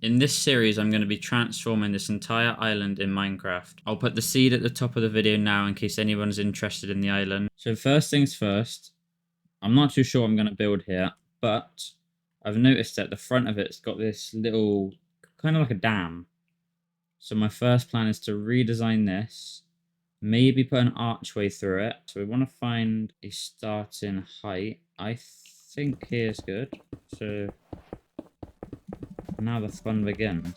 In this series, I'm going to be transforming this entire island in Minecraft. I'll put the seed at the top of the video now in case anyone's interested in the island. So first things first, I'm not too sure what I'm going to build here, but I've noticed that the front of it's got this little, kind of like a dam. So my first plan is to redesign this, maybe put an archway through it. So we want to find a starting height. I think here's good. So now the fun begins.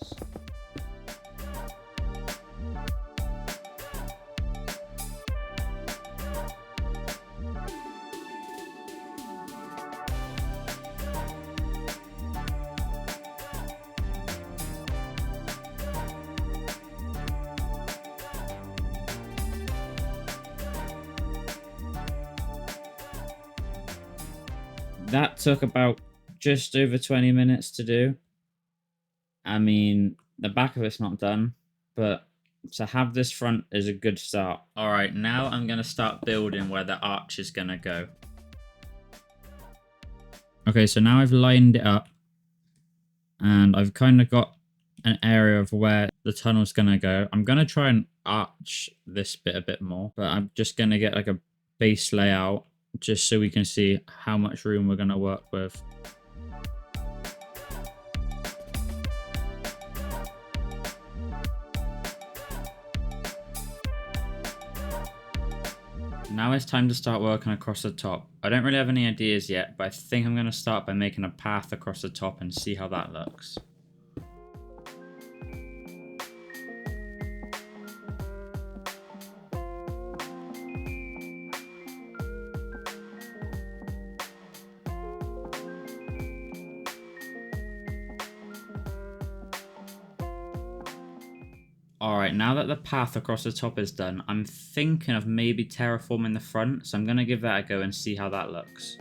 That took about just over 20 minutes to do. I mean, the back of it's not done, but to have this front is a good start. Alright, now I'm going to start building where the arch is going to go. Okay, so now I've lined it up, and I've kind of got an area of where the tunnel's going to go. I'm going to try and arch this bit a bit more, but I'm just going to get like a base layout just so we can see how much room we're going to work with. Now it's time to start working across the top. I don't really have any ideas yet, but I think I'm going to start by making a path across the top and see how that looks. Alright, now that the path across the top is done, I'm thinking of maybe terraforming the front, so I'm going to give that a go and see how that looks.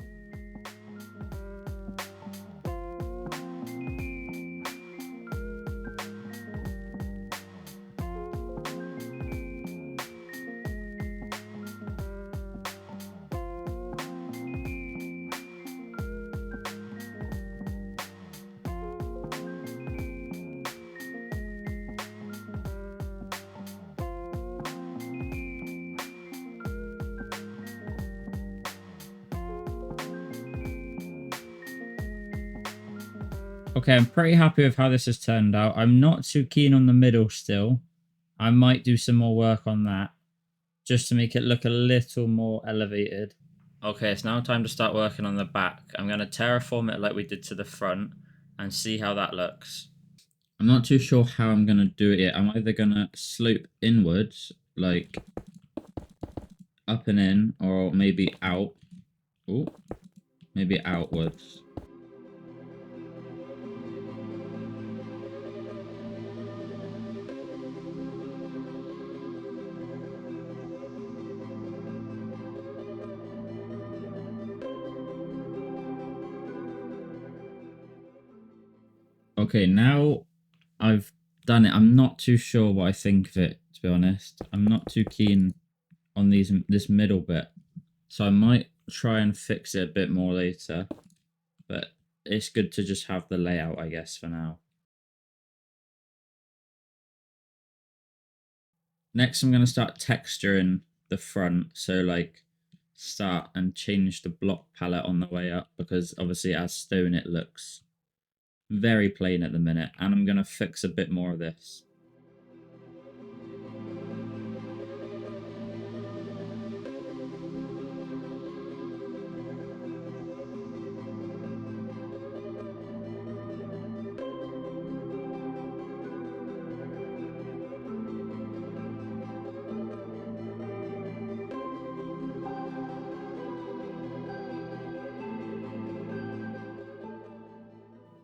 Okay, I'm pretty happy with how this has turned out. I'm not too keen on the middle still. I might do some more work on that, just to make it look a little more elevated. Okay, it's now time to start working on the back. I'm going to terraform it like we did to the front, and see how that looks. I'm not too sure how I'm going to do it yet. I'm either going to slope inwards, like up and in, or maybe out. Ooh, maybe outwards. Okay, now I've done it. I'm not too sure what I think of it, to be honest. I'm not too keen on this middle bit, so I might try and fix it a bit more later, but it's good to just have the layout, I guess, for now. Next, I'm going to start texturing the front, so like start and change the block palette on the way up, because obviously as stone it looks very plain at the minute, and I'm going to fix a bit more of this.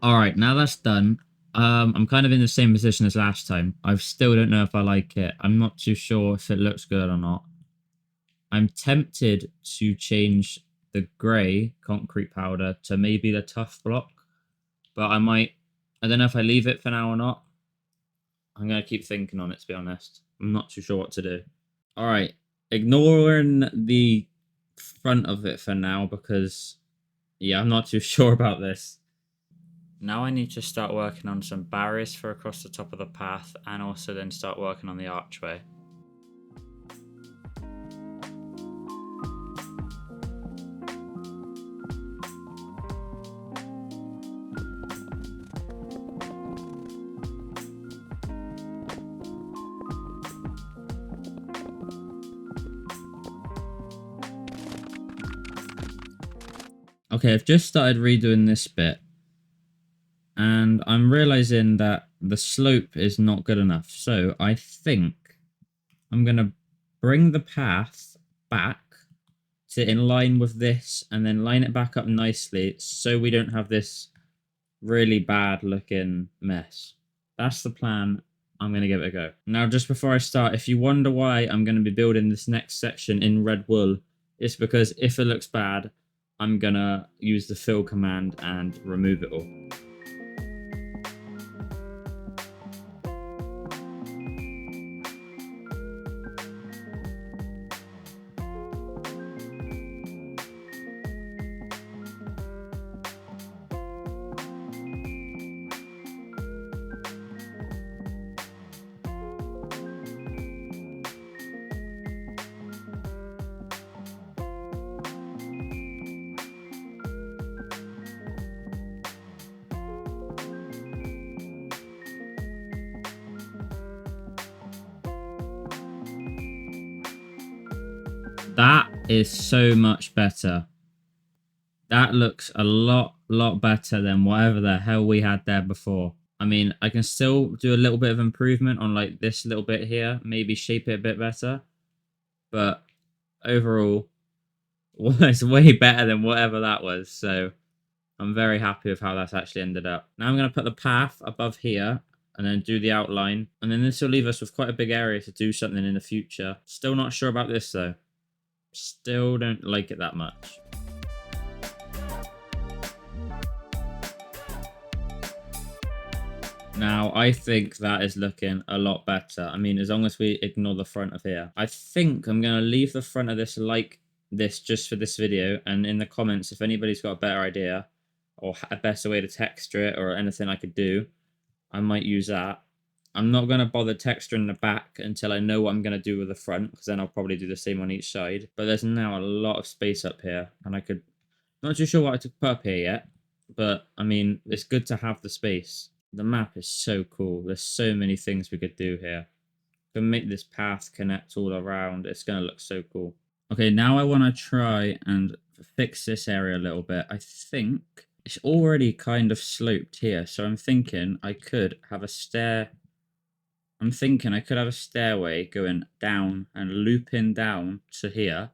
Alright, now that's done. I'm kind of in the same position as last time. I still don't know if I like it. I'm not too sure if it looks good or not. I'm tempted to change the grey concrete powder to maybe the tough block, but I don't know if I leave it for now or not. I'm going to keep thinking on it, to be honest. I'm not too sure what to do. Alright, ignoring the front of it for now, because, yeah, I'm not too sure about this. Now I need to start working on some barriers for across the top of the path, and also then start working on the archway. Okay, I've just started redoing this bit, and I'm realizing that the slope is not good enough. So I think I'm going to bring the path back to in line with this, and then line it back up nicely so we don't have this really bad looking mess. That's the plan. I'm going to give it a go. Now, just before I start, if you wonder why I'm going to be building this next section in red wool, it's because if it looks bad, I'm going to use the fill command and remove it all. That is so much better. That looks a lot better than whatever the hell we had there before. I mean, I can still do a little bit of improvement on like this little bit here, maybe shape it a bit better. But overall, it's way better than whatever that was. So I'm very happy with how that's actually ended up. Now I'm going to put the path above here and then do the outline. And then this will leave us with quite a big area to do something in the future. Still not sure about this though. Still don't like it that much. Now, I think that is looking a lot better. I mean, as long as we ignore the front of here. I think I'm going to leave the front of this like this just for this video. And in the comments, if anybody's got a better idea or a better way to texture it or anything I could do, I might use that. I'm not going to bother texturing the back until I know what I'm going to do with the front, because then I'll probably do the same on each side. But there's now a lot of space up here, and I could... Not too sure what to put up here yet, but, I mean, it's good to have the space. The map is so cool. There's so many things we could do here. We can make this path connect all around. It's going to look so cool. Okay, now I want to try and fix this area a little bit. I think it's already kind of sloped here, so I'm thinking I could have a stair. I'm thinking I could have a stairway going down and looping down to here,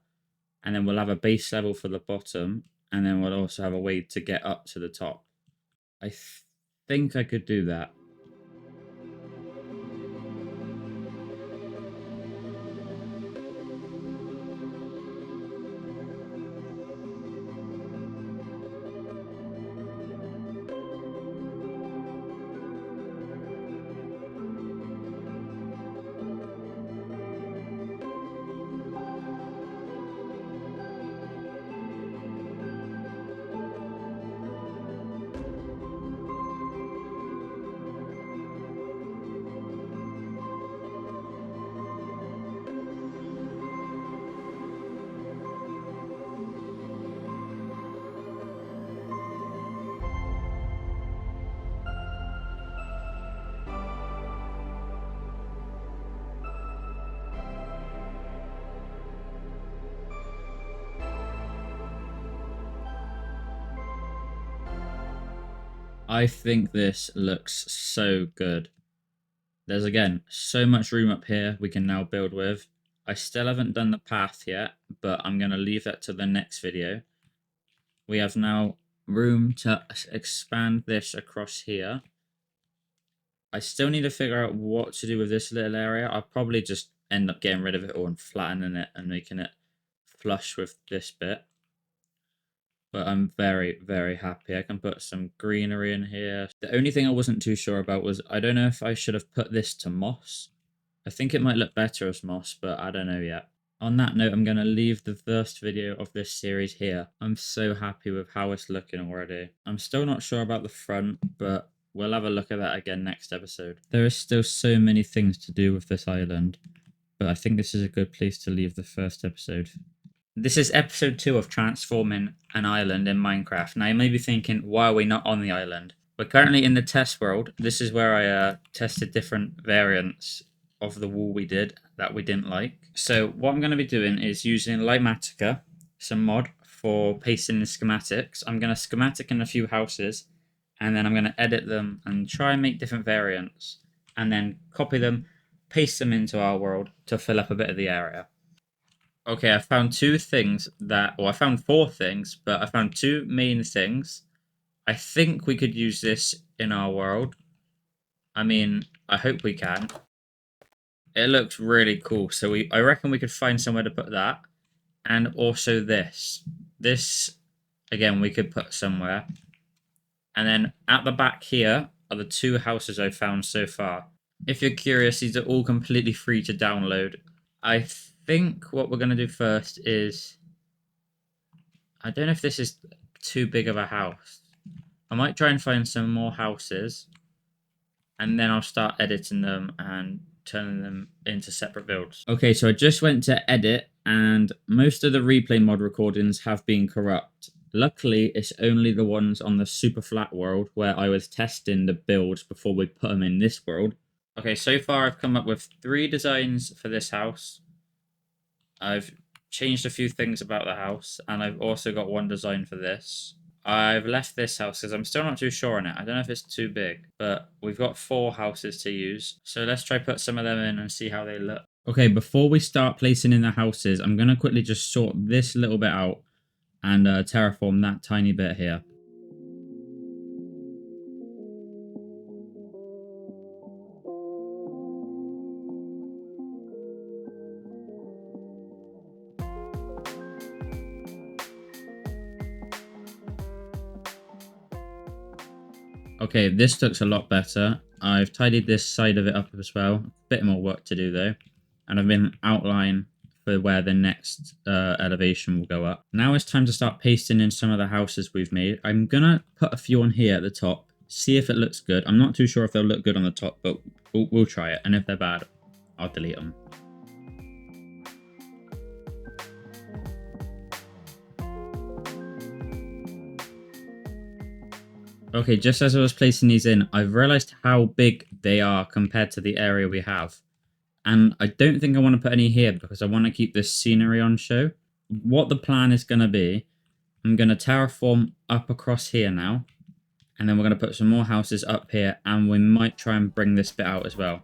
and then we'll have a base level for the bottom, and then we'll also have a way to get up to the top. I think I could do that. I think this looks so good. There's, again, so much room up here we can now build with. I still haven't done the path yet, but I'm going to leave that to the next video. We have now room to expand this across here. I still need to figure out what to do with this little area. I'll probably just end up getting rid of it all and flattening it and making it flush with this bit. But I'm very, very happy. I can put some greenery in here. The only thing I wasn't too sure about was, I don't know if I should have put this to moss. I think it might look better as moss, but I don't know yet. On that note, I'm going to leave the first video of this series here. I'm so happy with how it's looking already. I'm still not sure about the front, but we'll have a look at that again next episode. There is still so many things to do with this island, but I think this is a good place to leave the first episode. This is episode 2 of transforming an island in Minecraft. Now you may be thinking, why are we not on the island? We're currently in the test world. This is where I tested different variants of the wall we did that we didn't like. So what I'm going to be doing is using Lightmatica, some mod for pasting the schematics. I'm going to schematic in a few houses, and then I'm going to edit them and try and make different variants, and then copy them, paste them into our world to fill up a bit of the area. Okay, I found two things I found 4 things, but I found 2 main things. I think we could use this in our world. I mean, I hope we can. It looks really cool, so I reckon we could find somewhere to put that. And also this. This, again, we could put somewhere. And then at the back here are the 2 houses I've found so far. If you're curious, these are all completely free to download. I think what we're going to do first is... I don't know if this is too big of a house. I might try and find some more houses, and then I'll start editing them and turning them into separate builds. Okay, so I just went to edit, and most of the replay mod recordings have been corrupt. Luckily, it's only the ones on the super flat world where I was testing the builds before we put them in this world. Okay, so far I've come up with 3 designs for this house. I've changed a few things about the house, and I've also got 1 design for this. I've left this house because I'm still not too sure on it. I don't know if it's too big, but we've got 4 houses to use. So let's try put some of them in and see how they look. Okay, before we start placing in the houses, I'm going to quickly just sort this little bit out and terraform that tiny bit here. Okay, this looks a lot better. I've tidied this side of it up as well. A bit more work to do though. And I've been outline for where the next elevation will go up. Now it's time to start pasting in some of the houses we've made. I'm going to put a few on here at the top, see if it looks good. I'm not too sure if they'll look good on the top, but we'll try it. And if they're bad, I'll delete them. Okay, just as I was placing these in, I've realized how big they are compared to the area we have. And I don't think I want to put any here because I want to keep this scenery on show. What the plan is going to be, I'm going to terraform up across here now. And then we're going to put some more houses up here, and we might try and bring this bit out as well.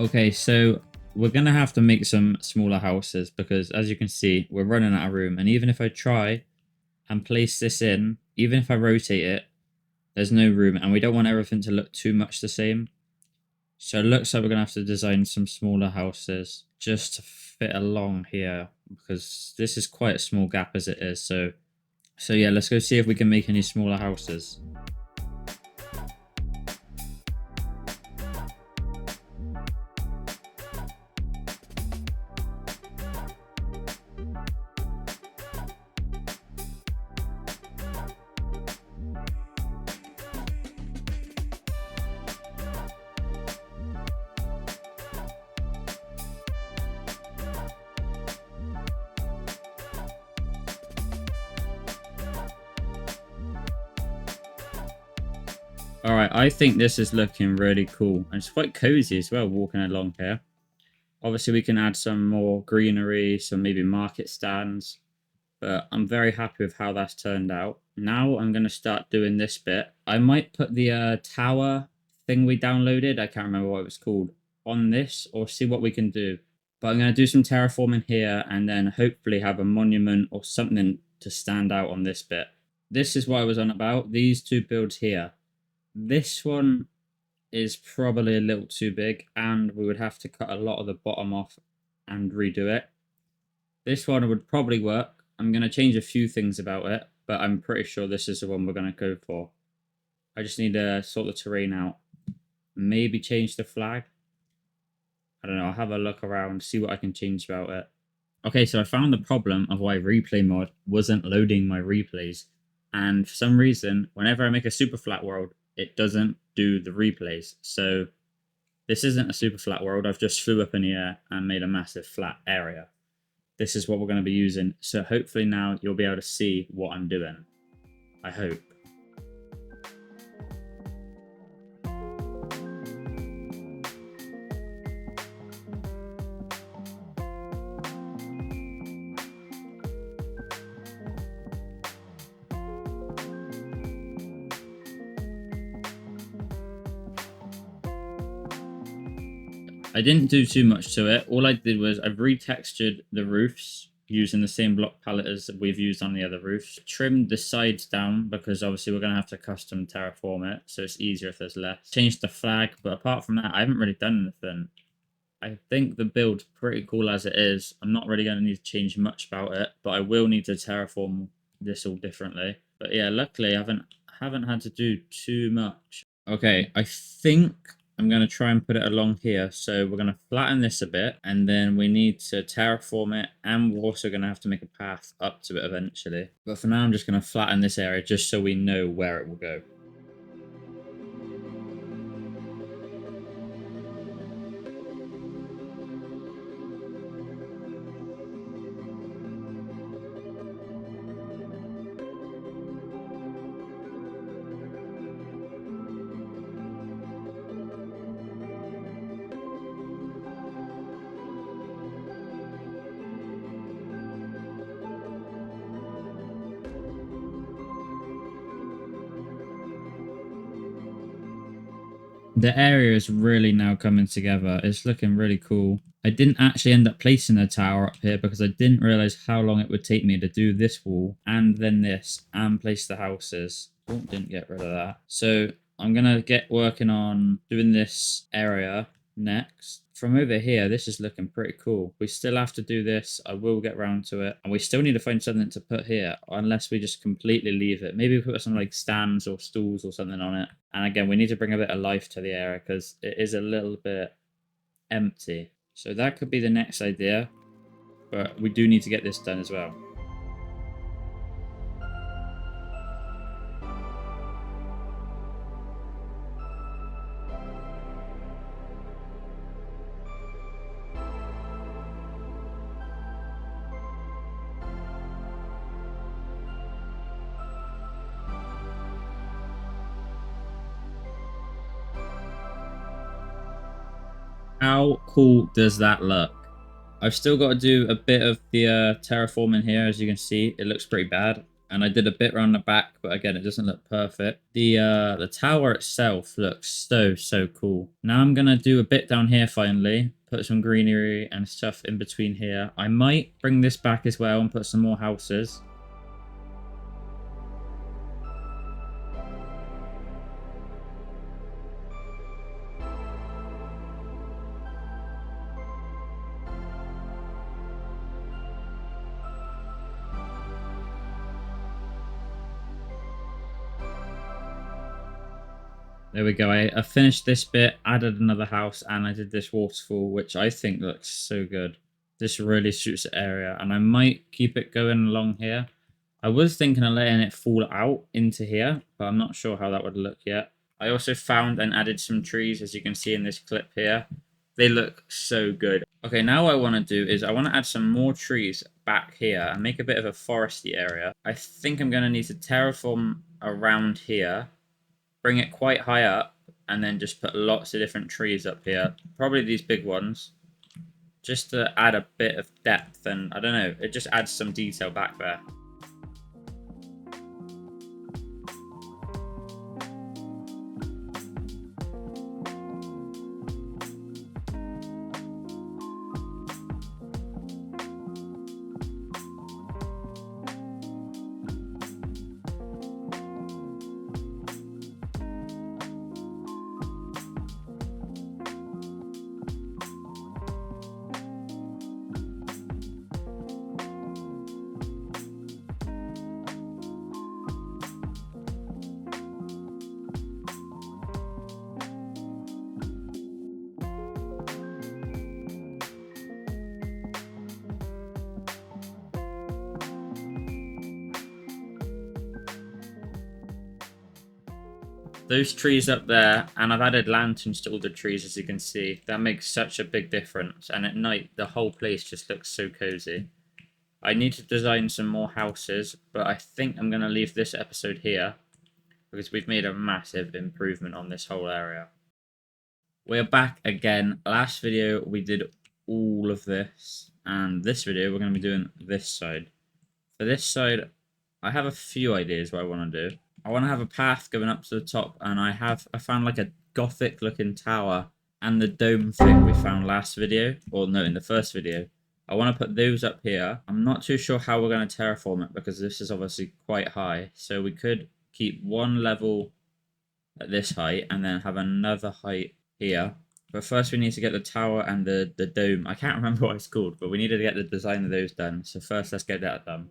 Okay, so we're going to have to make some smaller houses because, as you can see, we're running out of room. And even if I try and place this in, even if I rotate it, there's no room. And we don't want everything to look too much the same. So it looks like we're going to have to design some smaller houses just to fit along here because this is quite a small gap as it is. So yeah, let's go see if we can make any smaller houses. Alright, I think this is looking really cool. And it's quite cozy as well, walking along here. Obviously, we can add some more greenery, some maybe market stands. but I'm very happy with how that's turned out. Now I'm going to start doing this bit. I might put the tower thing we downloaded, I can't remember what it was called, on this, or see what we can do. But I'm going to do some terraforming here and then hopefully have a monument or something to stand out on this bit. This is what I was on about, these two builds here. This one is probably a little too big and we would have to cut a lot of the bottom off and redo it. This one would probably work. I'm going to change a few things about it, but I'm pretty sure this is the one we're going to go for. I just need to sort the terrain out. Maybe change the flag. I don't know, I'll have a look around, see what I can change about it. Okay, so I found the problem of why replay mod wasn't loading my replays. And for some reason, whenever I make a super flat world, it doesn't do the replays. So this isn't a super flat world. I've just flew up in the air and made a massive flat area. This is what we're going to be using. So hopefully now you'll be able to see what I'm doing. I hope. I didn't do too much to it. All I did was I've retextured the roofs using the same block palette as we've used on the other roofs. Trimmed the sides down because obviously we're going to have to custom terraform it, so it's easier if there's less. Changed the flag, but apart from that, I haven't really done anything. I think the build's pretty cool as it is. I'm not really going to need to change much about it, but I will need to terraform this all differently. But yeah, luckily I haven't had to do too much. Okay, I think I'm going to try and put it along here. So we're going to flatten this a bit and then we need to terraform it. And we're also going to have to make a path up to it eventually. But for now, I'm just going to flatten this area just so we know where it will go. The area is really now coming together. It's looking really cool. I didn't actually end up placing a tower up here because I didn't realize how long it would take me to do this wall and then this and place the houses. Oh, didn't get rid of that. So I'm going to get working on doing this area next. From over here, this is looking pretty cool. We still have to do this. I will get round to it. And we still need to find something to put here, unless we just completely leave it. Maybe we put some like stands or stools or something on it. And again, we need to bring a bit of life to the area because it is a little bit empty. So that could be the next idea. But we do need to get this done as well. How cool does that look? I've still got to do a bit of the terraforming here. As you can see, it looks pretty bad. And I did a bit around the back, but again, it doesn't look perfect. The tower itself looks so cool. Now I'm going to do a bit down here finally. Put some greenery and stuff in between here. I might bring this back as well and put some more houses. There we go. I finished this bit, added another house, and I did this waterfall, which I think looks so good. This really suits the area, and I might keep it going along here. I was thinking of letting it fall out into here, but I'm not sure how that would look yet. I also found and added some trees, as you can see in this clip here. They look so good. Okay, now what I want to do is I want to add some more trees back here and make a bit of a foresty area. I think I'm going to need to terraform around here, bring it quite high up, and then just put lots of different trees up here. Probably these big ones. just to add a bit of depth, and I don't know, it just adds some detail back there. Those trees up there, and I've added lanterns to all the trees, as you can see. That makes such a big difference, and at night the whole place just looks so cozy. I need to design some more houses, but I think I'm going to leave this episode here because we've made a massive improvement on this whole area. We're back again. Last video we did all of this, and this video we're going to be doing this side. For this side, I have a few ideas what I want to do. I want to have a path going up to the top, and I found like a gothic looking tower and the dome thing we found last video, or no, in the first video. I want to put those up here. I'm not too sure how we're going to terraform it because this is obviously quite high. So we could keep one level at this height and then have another height here. But first we need to get the tower and the dome. I can't remember what it's called, but we need to get the design of those done. So first let's get that done.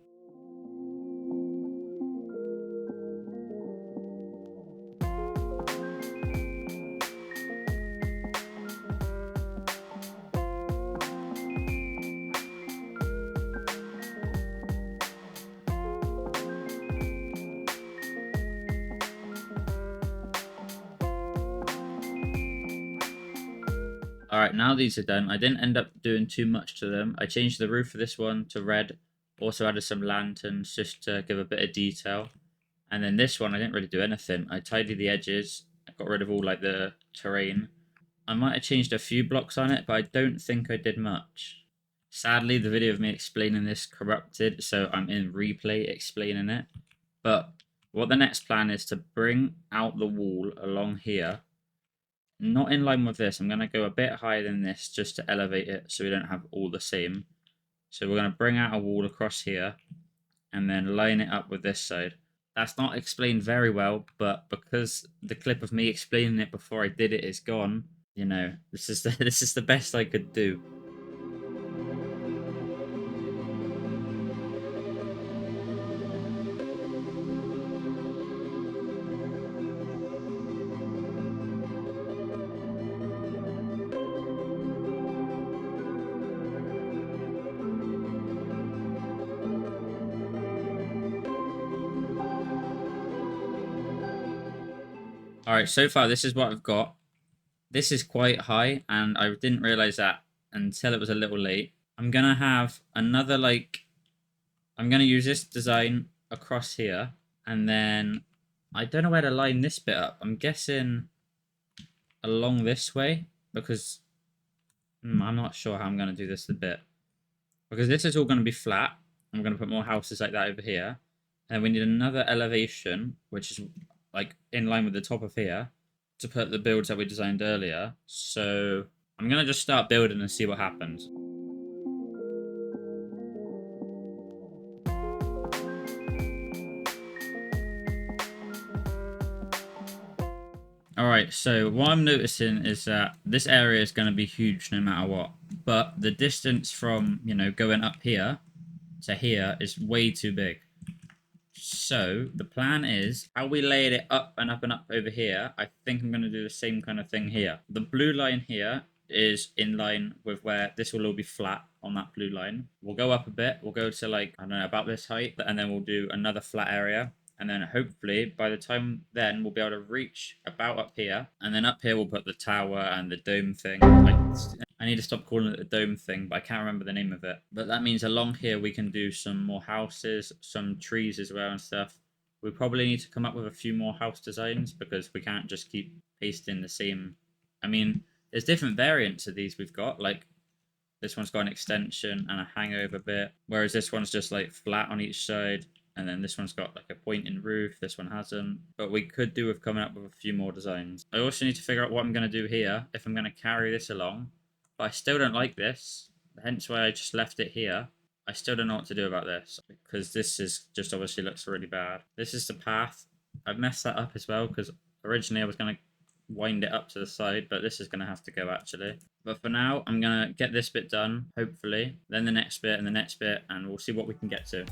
Alright, now these are done. I didn't end up doing too much to them. I changed the roof for this one to red. Also added some lanterns just to give a bit of detail. And then this one, I didn't really do anything. I tidied the edges. I got rid of all like the terrain. I might have changed a few blocks on it, but I don't think I did much. Sadly, the video of me explaining this corrupted, so I'm in replay explaining it. But what the next plan is to bring out the wall along here. Not in line with this. I'm going to go a bit higher than this just to elevate it so we don't have all the same. So we're going to bring out a wall across here and then line it up with this side. That's not explained very well, but because the clip of me explaining it before I did it is gone, you know, this is the best I could do. Alright, so far this is what I've got. This is quite high, and I didn't realize that until it was a little late. I'm going to have another, I'm going to use this design across here, and then I don't know where to line this bit up. I'm guessing along this way, because I'm not sure how I'm going to do this a bit. Because this is all going to be flat. I'm going to put more houses like that over here. And we need another elevation, which is like in line with the top of here, to put the builds that we designed earlier. So I'm going to just start building and see what happens. Alright, so what I'm noticing is that this area is going to be huge no matter what. But the distance from, you know, going up here to here is way too big. So the plan is how we laid it up and up and up over here. I think I'm going to do the same kind of thing here. The blue line here is in line with where this will all be flat on that blue line. We'll go up a bit. We'll go to like, I don't know, about this height, and then we'll do another flat area. And then hopefully by the time then we'll be able to reach about up here. And then up here we'll put the tower and the dome thing. I need to stop calling it the dome thing, but I can't remember the name of it. But that means along here we can do some more houses, some trees as well and stuff. We probably need to come up with a few more house designs because we can't just keep pasting the same. I mean, there's different variants of these we've got. Like, This one's got an extension and a hangover bit, whereas this one's just like flat on each side. And then this one's got like a pointing roof. This one hasn't. But we could do with coming up with a few more designs. I also need to figure out what I'm going to do here, if I'm going to carry this along. But I still don't like this. Hence why I just left it here. I still don't know what to do about this, because this is just obviously looks really bad. This is the path. I've messed that up as well, because originally I was going to wind it up to the side, but this is going to have to go actually. But for now, I'm going to get this bit done, hopefully, then the next bit and the next bit, and we'll see what we can get to.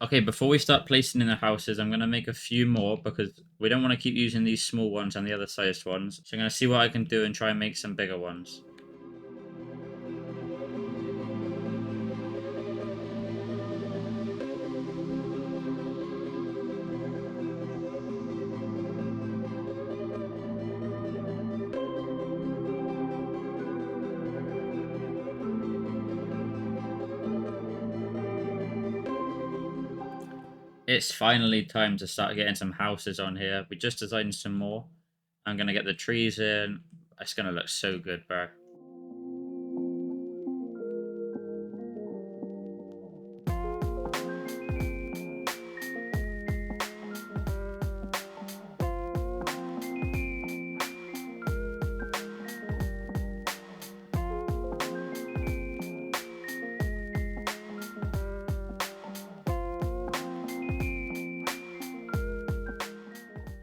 Okay, before we start placing in the houses, I'm going to make a few more because we don't want to keep using these small ones and the other sized ones. So I'm going to see what I can do and try and make some bigger ones. It's finally time to start getting some houses on here. We just designed some more. I'm going to get the trees in. It's going to look so good, bro.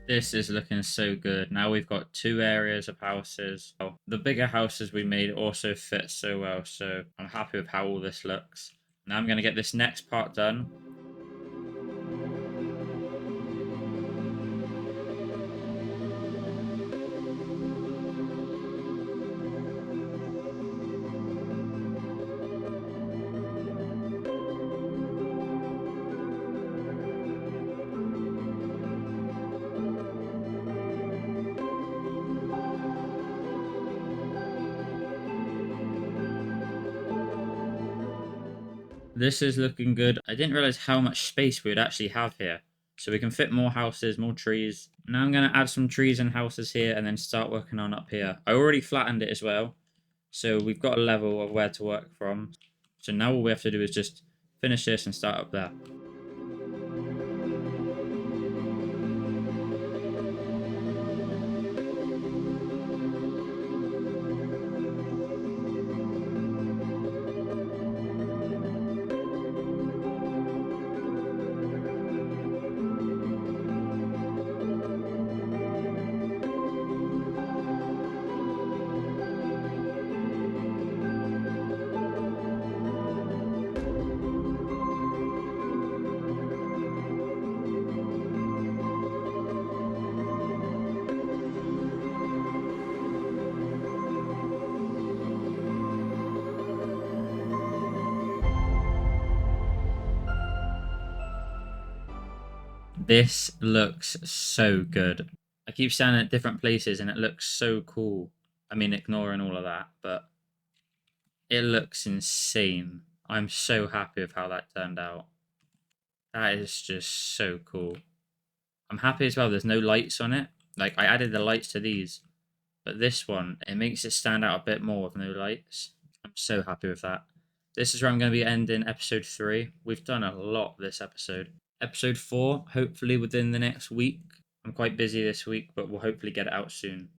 This is looking so good. Now we've got 2 areas of houses. Oh, the bigger houses we made also fit so well, so I'm happy with how all this looks. Now I'm going to get this next part done. This is looking good. I didn't realize how much space we would actually have here. So we can fit more houses, more trees. Now I'm going to add some trees and houses here and then start working on up here. I already flattened it as well. So we've got a level of where to work from. So now all we have to do is just finish this and start up there. This looks so good. I keep standing at different places and it looks so cool. I mean, ignoring all of that, but it looks insane. I'm so happy with how that turned out. That is just so cool. I'm happy as well there's no lights on it. Like, I added the lights to these, but this one, it makes it stand out a bit more with no lights. I'm so happy with that. This is where I'm going to be ending episode 3. We've done a lot this episode. Episode 4, hopefully within the next week. I'm quite busy this week, but we'll hopefully get it out soon.